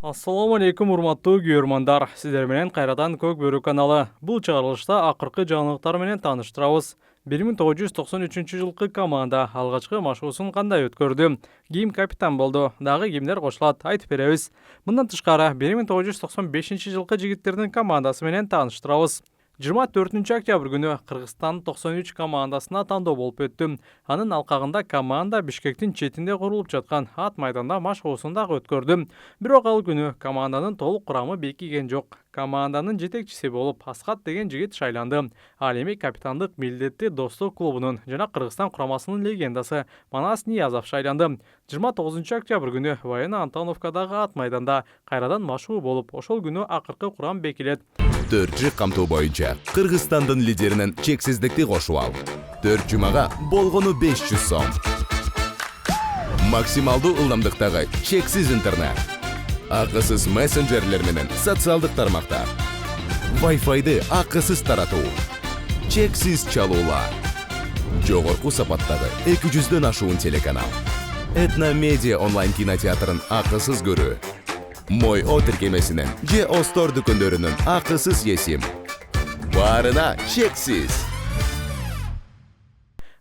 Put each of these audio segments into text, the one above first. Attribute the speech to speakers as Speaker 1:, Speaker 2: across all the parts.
Speaker 1: Ассаламу алейкум, урматтуу көрөрмандар. Сиздер менен кайрадан Көк Бөрү каналы. Бул чыгарылышта акыркы жаңылыктар менен тааныштырабыз. 1993 жылкы команда алгачкы машыгуусун кандай өткөрдү? Ким капитан болду? Дагы кимдер кошулат? Айтып беребиз. Мындан тышкары 1995 жылкы жигиттердин командасы менен тааныштырабыз. 24 октябрь күнү Кыргызстан 93 командасына тандоо болуп өттү. Анын алкагында команда Бишкектин четинде курулуп жаткан ат майданда машыгуусун дагы өткөрдү. Бирок ал күнү команданын толук курамы бекиген жок. Команданын жетекчиси болуп Аскат деген жигит шайланды. Ал эми капитандык милдетти Достук клубунун жана Кыргызстан курамасынын легендасы Манас Ниязов шайланды. 29 октябрь күнү Военно Антоновкадагы ат майданда кайрадан машыгуу болуп, ошол күнү акыркы курам бекилет.
Speaker 2: 4 камтоо боюнча Кыргызстандын лидеринен чексиздикти кошуп ал. 4 жумага болгону 500 сом. Максималдуу ылдамдыктагы чексиз интернет. Акысыз мессенджерлер менен социалдык тармактар. Wi-Fi'ды акысыз таратуу. Чексиз чалуулар. Жогорку сапаттагы 200дөн ашуун телеканал. Этно медиа онлайн кинотеатрын акысыз көрүү. Мой О тиркемесинен же Остор дүкөндөрүнүн акысыз есим. Баарына чексиз.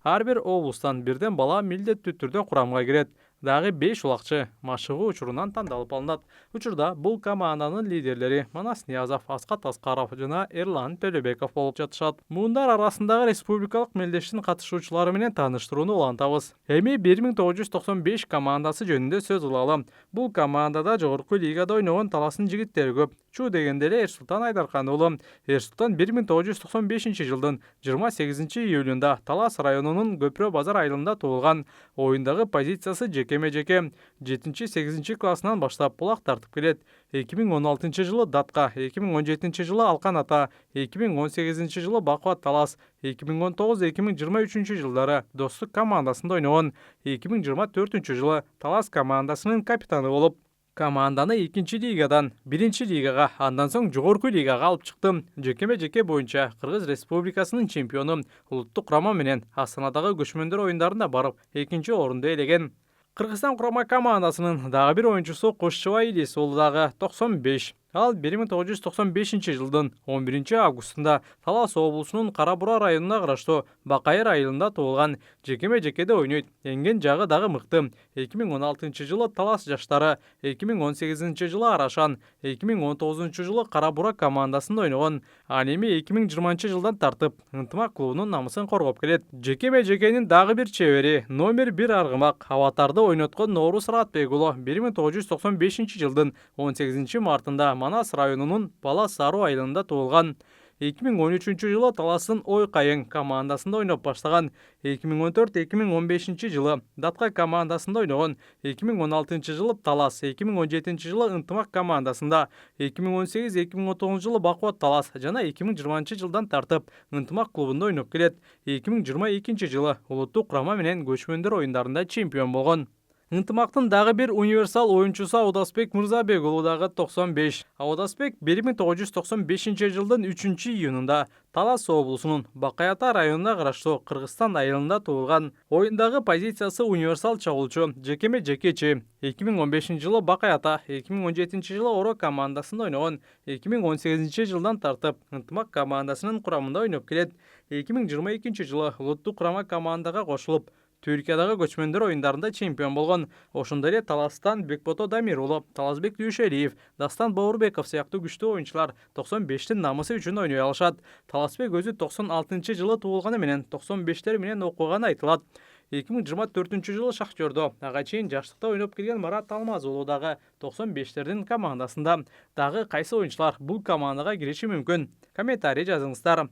Speaker 1: Ар бир облустан бирден бала милдеттүү түрдө курамга кирет. Дагы 5 улакчы машыгуу учурунан тандалып алынат. Учурда бул команданын лидерлери Манас Ниязов, Аскат Аскаров жана Эрлан Төлөбеков болуп жатышат. Муундар арасындагы республикалык мелдештин катышуучулары менен тааныштырууну улантабыз. Эми 1995 командасы жөнүндө сөз кылалы. Бул командада жогорку лигада ойногон таластын жигиттери көп. Чуу дегенде эле Эрсултан Айдаркан уулу. Эрсултан 1995 жылдын 28 июлунда Талас районунун Көпүрө базар айылында туулган. Оюндагы позициясы жекеме-жеке. 7-8 классынан баштап булак тартып келет. 2016 жылы Датка, 2017 жылы Алкан Ата, 2018 жылы Бакубат Талас, 2019-2023 жылдары Достук командасында ойногон. 2024 жылы Талас командасынын капитаны болуп, команданы 2 лигадан 1 лигага, андан соң жогорку лигага алып чыкты. Жекеме-жеке боюнча Кыргыз Республикасынын чемпиону, улуттук курама менен Астанадагы көчмөндөр оюндарында барып 2 орунду ээлеген. Кыргызстан курама командасынын дагы бир оюнчусу Кошчубай Илис уулу дагы 95. Ал 1995 жылдын 11 августунда Талас облусунун Кара-Бура районуна караштуу Бакайыр айылында туулган. Жекеме-жекеде ойнойт. Энген жагы дагы мыкты. 2016 жылы Талас жаштары, 2018 жылы Арашан, 2019 жылы Кара-Бура командасында ойногон. Ал эми 2020 жылдан тартып Ынтымак клубунун намысын коргоп келет. Жекеме-жекенин дагы бир чебери, номер 1 аргымак Аватарды ойноткон Ноорус Ратбек уулу 1995 жылдын 18 мартында Манас районунун Бала Саруу айылында туулган. 2013 жылы Таластын Ой Кайың командасында ойноп баштаган. 2014-2015 жылы Датка командасында ойногон. 2016 жылы Талас, 2017 жылы Ынтымак командасында, 2018-2019 жылы Бакубат Талас жана 2020 жылдан тартып Ынтымак клубунда ойноп келет. 2022 жылы улуттук курама менен көчмөндөр оюндарында чемпион болгон. Ынтымактын дагы бир универсал оюнчусу Аудасбек Мырзабек уулу дагы 95. Аудасбек 1995 жылдын 3 июнунда Талас облусунун Бакай Ата районуна караштуу Кыргызстан айылында туулган. Оюндагы позициясы универсал чабуулчу, жекеме-жекечи. 2015 жылы Бакай Ата, 2017 жылы Оро командасында ойногон. 2018 жылдан тартып Ынтымак командасынын курамында ойноп келет. 2022 жылы улуттук курама командага кошулуп, Түркиядагы көчмөндөр оюндарында чемпион болгон. Ошондой эле Таластан Бекбото Дамир уулу, Таласбек Дүйшериев, Дастан Баурбеков сыяктуу күчтүү оюнчулар 95тин намысы үчүн ойной алышат. Таласбек өзү 96 жылы туулганы менен 95тер менен окуганы айтылат. 2024 жылы Шахтердо ага чейин жаштыкта ойноп келген Марат Алмаз уулу дагы 95тердин командасында. Дагы кайсы оюнчулар бул командага кириши мүмкүн? Комментарий жазыңыздар.